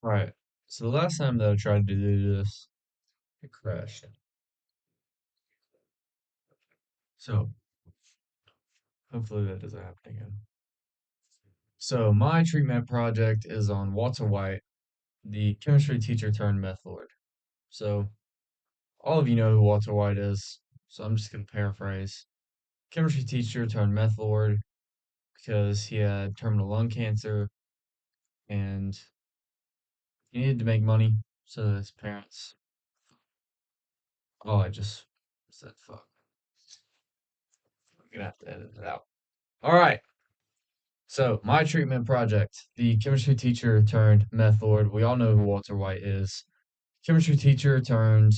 Right. So the last time that I tried to do this, it crashed. So hopefully that doesn't happen again. So my treatment project is on Walter White, the chemistry teacher turned meth lord. So all of you know who Walter White is. So I'm just gonna paraphrase. Chemistry teacher turned meth lord because he had terminal lung cancer and he needed to make money. So his parents. Oh, I just said fuck. I'm gonna have to edit it out. All right. So, my treatment project, the chemistry teacher turned meth lord. We all know who Walter White is. Chemistry teacher turned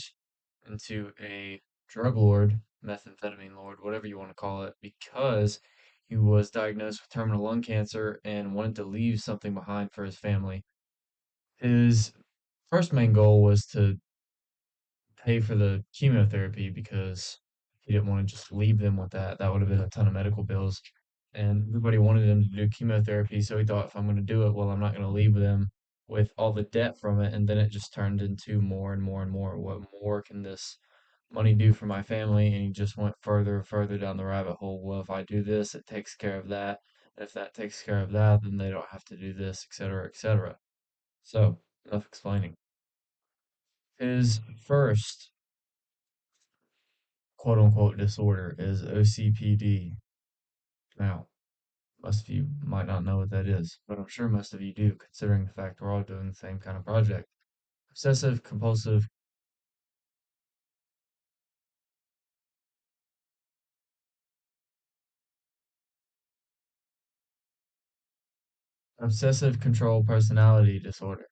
into a drug lord, methamphetamine lord, whatever you want to call it, because he was diagnosed with terminal lung cancer and wanted to leave something behind for his family. His first main goal was to pay for the chemotherapy because he didn't want to just leave them with that. That would have been a ton of medical bills. And everybody wanted him to do chemotherapy, so he thought if I'm going to do it, well, I'm not going to leave them with all the debt from it. And then it just turned into more and more and more. What more can this money do for my family? And he just went further and further down the rabbit hole. Well, if I do this, it takes care of that. If that takes care of that, then they don't have to do this, etc., etc. So, enough explaining. His first quote unquote disorder is OCPD. Now, most of you might not know what that is, but I'm sure most of you do, considering the fact we're all doing the same kind of project. Obsessive compulsive obsessive control personality disorder.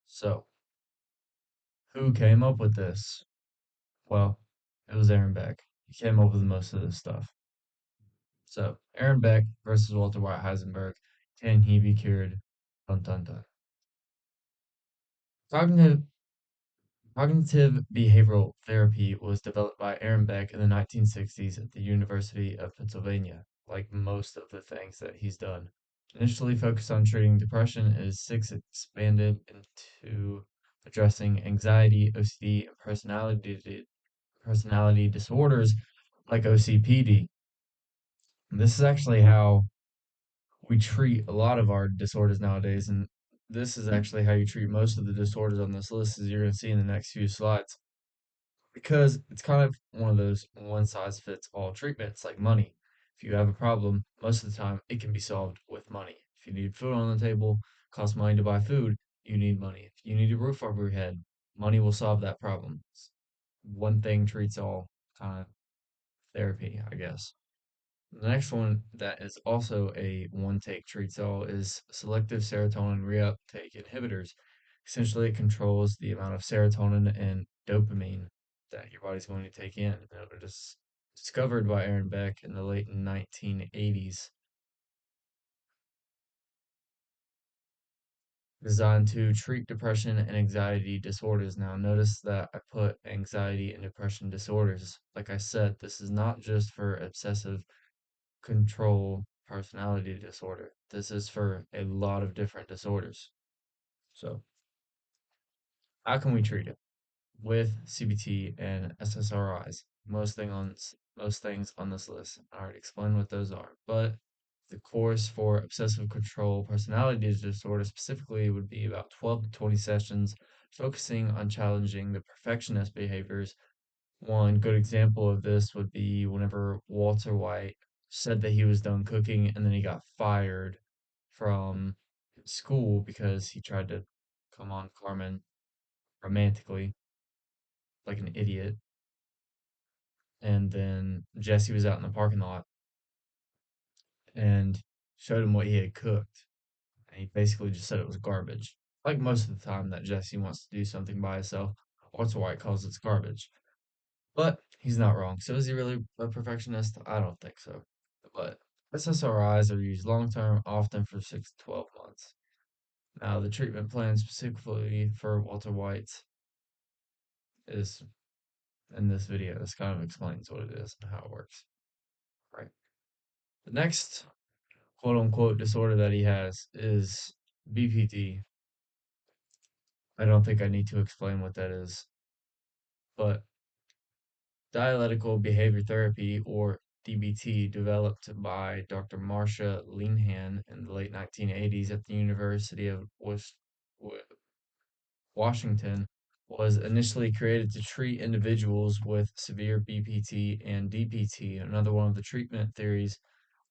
So, who came up with this? Well, it was Aaron Beck. He came up with most of this stuff. So, Aaron Beck versus Walter White Heisenberg. Can he be cured? Dun dun dun. Cognitive Cognitive behavioral therapy was developed by Aaron Beck in the 1960s at the University of Pennsylvania, like most of the things that he's done. Initially focused on treating depression, it is since expanded into addressing anxiety, OCD, and personality disorders like OCPD. This is actually how we treat a lot of our disorders nowadays, and this is actually how you treat most of the disorders on this list, as you're going to see in the next few slides. Because it's kind of one of those one size fits all treatments like money. If you have a problem, most of the time it can be solved with money. If you need food on the table, costs money to buy food, you need money. If you need a roof over your head, money will solve that problem. It's one thing treats all kind of therapy, I guess. The next one that is also a one take treats all is selective serotonin reuptake inhibitors. Essentially, it controls the amount of serotonin and dopamine that your body's going to take in. It was discovered by Aaron Beck in the late 1980s, designed to treat depression and anxiety disorders. Now, notice that I put anxiety and depression disorders. Like I said, this is not just for obsessive control personality disorder. This is for a lot of different disorders. So, how can we treat it? With CBT and SSRIs. Most things on this list. I already explained what those are, but the course for obsessive control personality disorder specifically would be about 12 to 20 sessions focusing on challenging the perfectionist behaviors. One good example of this would be whenever Walter White said that he was done cooking and then he got fired from school because he tried to come on Carmen romantically like an idiot. And then Jesse was out in the parking lot and showed him what he had cooked. And he basically just said it was garbage. Like most of the time that Jesse wants to do something by himself, Walter White calls it garbage. But he's not wrong. So is he really a perfectionist? I don't think so. But SSRIs are used long term, often for 6 to 12 months. Now, the treatment plan specifically for Walter White is in this video. This kind of explains what it is and how it works. Right. The next quote unquote disorder that he has is BPD. I don't think I need to explain what that is, but dialectical behavior therapy, or DBT, developed by Dr. Marcia Linehan in the late 1980s at the University of Washington, was initially created to treat individuals with severe BPT and DPT. Another one of the treatment theories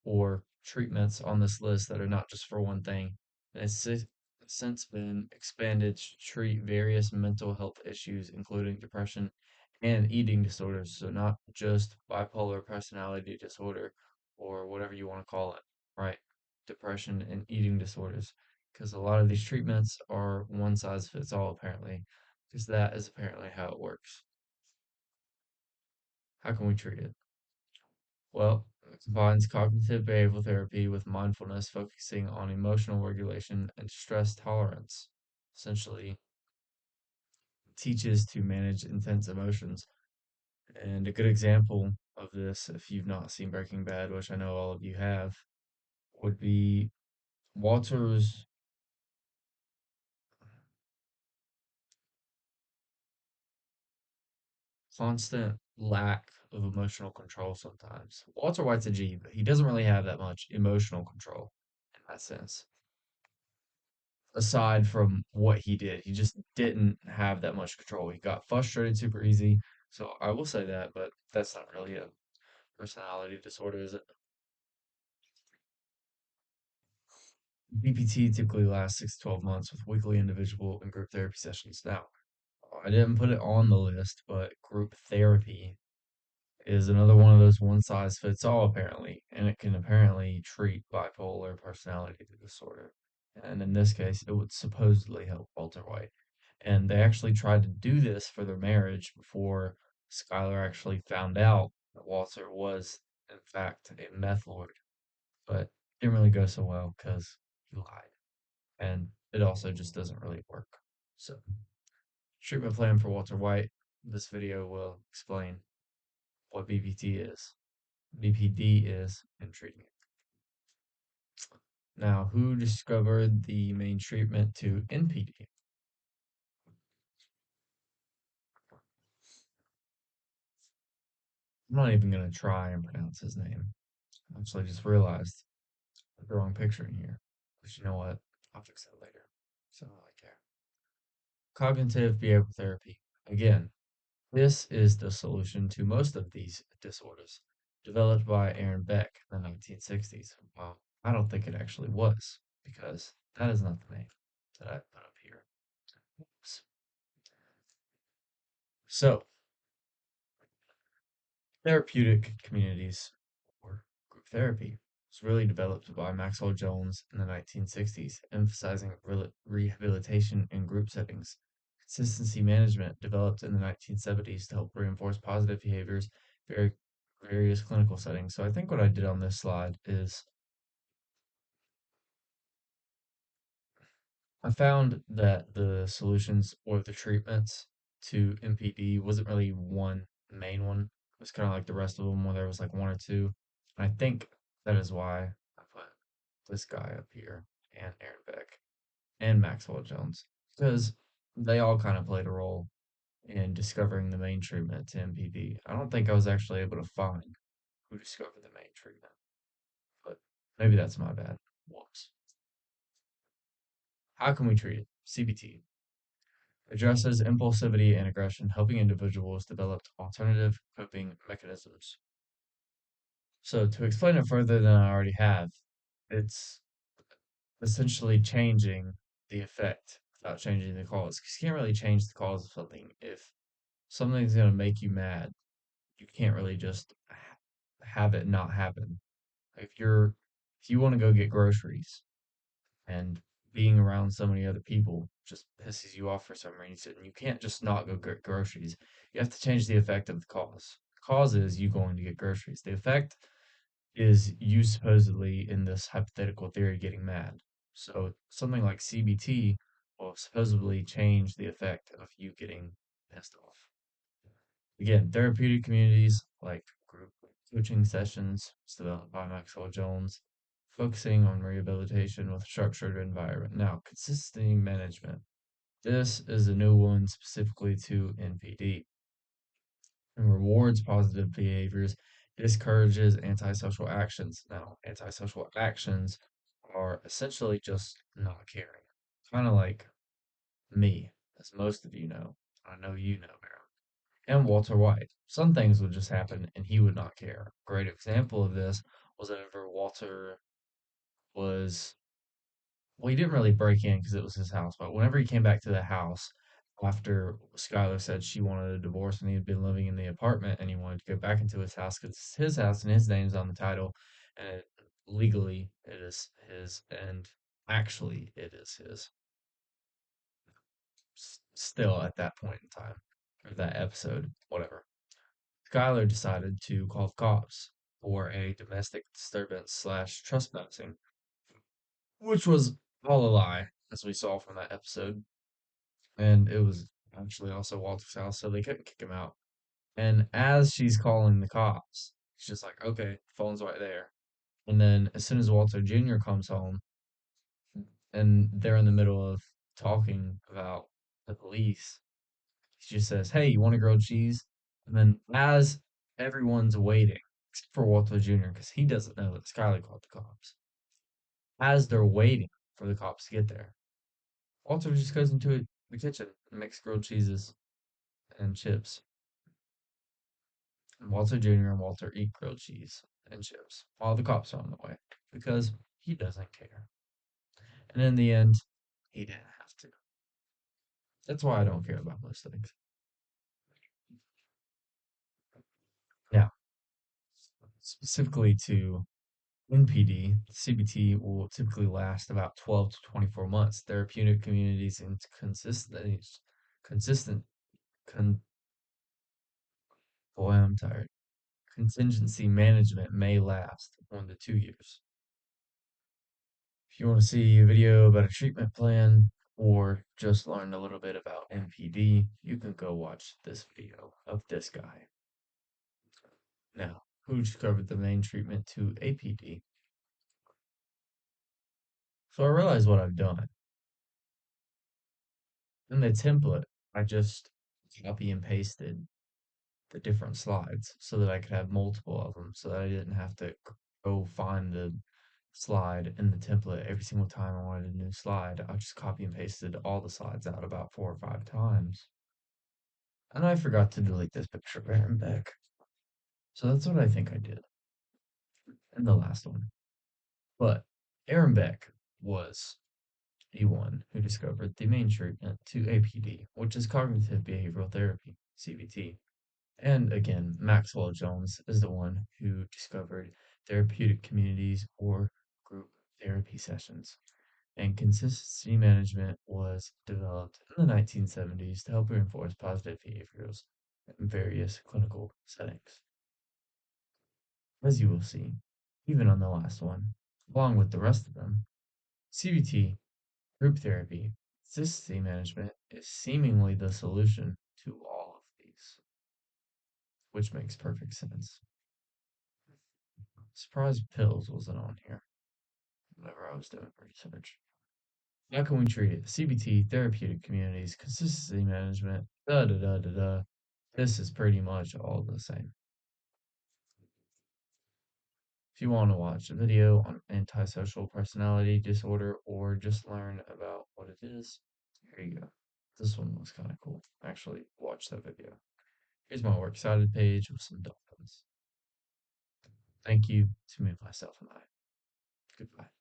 or treatments on this list that are not just for one thing. And it's since been expanded to treat various mental health issues, including depression and eating disorders. So, not just bipolar personality disorder or whatever you want to call it, right? Depression and eating disorders. Because a lot of these treatments are one size fits all, apparently, because that is apparently how it works. How can we treat it? Well, it combines cognitive behavioral therapy with mindfulness, focusing on emotional regulation and stress tolerance. Essentially, teaches to manage intense emotions. And a good example of this, if you've not seen Breaking Bad, which I know all of you have, would be Walter's constant lack of emotional control sometimes. Walter White's a G, but he doesn't really have that much emotional control in that sense. Aside from what he did. He just didn't have that much control. He got frustrated super easy. So I will say that, but that's not really a personality disorder, is it? BPT typically lasts 6 to 12 months with weekly individual and group therapy sessions. Now, I didn't put it on the list, but group therapy is another one of those one size fits all, apparently, and it can apparently treat bipolar personality disorder. And in this case, it would supposedly help Walter White. And they actually tried to do this for their marriage before Skylar actually found out that Walter was, in fact, a meth lord. But it didn't really go so well because he lied. And it also just doesn't really work. So, treatment plan for Walter White. This video will explain what BPT is, BPD is, and treating it. Now, who discovered the main treatment to NPD? I'm not even going to try and pronounce his name. I actually just realized the wrong picture in here. But you know what? I'll fix that later. So I don't care. Cognitive behavioral therapy. Again, this is the solution to most of these disorders. Developed by Aaron Beck in the 1960s. Well, I don't think it actually was, because that is not the name that I put up here. Oops. So, therapeutic communities or group therapy was really developed by Maxwell Jones in the 1960s, emphasizing rehabilitation in group settings. Consistency management developed in the 1970s to help reinforce positive behaviors in various clinical settings. So I think what I did on this slide is I found that the solutions or the treatments to MPD wasn't really one main one. It was kind of like the rest of them, where there was like one or two. And I think that is why I put this guy up here and Aaron Beck and Maxwell Jones, because they all kind of played a role in discovering the main treatment to MPD. I don't think I was actually able to find who discovered the main treatment, but maybe that's my bad. Whoops. How can we treat it? CBT addresses impulsivity and aggression, helping individuals develop alternative coping mechanisms. So, to explain it further than I already have, it's essentially changing the effect without changing the cause. Because you can't really change the cause of something. If something's going to make you mad, you can't really just have it not happen. If you want to go get groceries, and being around so many other people just pisses you off for some reason. You can't just not go get groceries. You have to change the effect of the cause. The cause is you going to get groceries. The effect is you supposedly, in this hypothetical theory, getting mad. So something like CBT will supposedly change the effect of you getting pissed off. Again, therapeutic communities like group coaching sessions was developed by Maxwell Jones, focusing on rehabilitation with a structured environment. Now, consistency management. This is a new one specifically to NPD and rewards positive behaviors, discourages antisocial actions. Now, antisocial actions are essentially just not caring, kind of like me, as most of you know. I know you know, Aaron. And Walter White. Some things would just happen and he would not care. A great example of this was whenever Walter was, well, he didn't really break in because it was his house, but whenever he came back to the house after Skylar said she wanted a divorce and he had been living in the apartment and he wanted to go back into his house because it's his house and his name's on the title and legally it is his and actually it is his still at that point in time or that episode, whatever. Skylar decided to call the cops for a domestic disturbance slash trespassing, which was all a lie, as we saw from that episode. And it was actually also Walter's house, so they couldn't kick him out. And as she's calling the cops, she's just like, okay, phone's right there. And then as soon as Walter Jr. comes home and they're in the middle of talking about the police, she just says, hey, you want a grilled cheese? And then as everyone's waiting, except for Walter Jr., because he doesn't know that Skyler called the cops, as they're waiting for the cops to get there, Walter just goes into the kitchen and makes grilled cheeses and chips. And Walter Jr. and Walter eat grilled cheese and chips while the cops are on the way because he doesn't care. And in the end, he didn't have to. That's why I don't care about most things. Now, specifically to NPD, CBT will typically last about 12 to 24 months. Therapeutic communities and consistent, con, boy, I'm tired. Contingency management may last 1 to 2 years. If you want to see a video about a treatment plan or just learn a little bit about NPD, you can go watch this video of this guy. Now, who discovered the main treatment to APD? So I realized what I've done. In the template, I just copy and pasted the different slides so that I could have multiple of them so that I didn't have to go find the slide in the template every single time I wanted a new slide. I just copy and pasted all the slides out about 4 or 5 times. And I forgot to delete this picture of Aaron Beck. So that's what I think I did in the last one. But Aaron Beck was the one who discovered the main treatment to APD, which is cognitive behavioral therapy, CBT. And again, Maxwell Jones is the one who discovered therapeutic communities or group therapy sessions. And consistency management was developed in the 1970s to help reinforce positive behaviors in various clinical settings. As you will see, even on the last one, along with the rest of them, CBT, group therapy, consistency management is seemingly the solution to all of these, which makes perfect sense. Surprised pills wasn't on here whenever I was doing research. How can we treat it? CBT, therapeutic communities, consistency management, da da da da da. This is pretty much all the same. If you want to watch a video on antisocial personality disorder or just learn about what it is, here you go. This one was kind of cool. Actually, watch that video. Here's my works cited page with some dolphins. Thank you to me, myself, and I. Goodbye.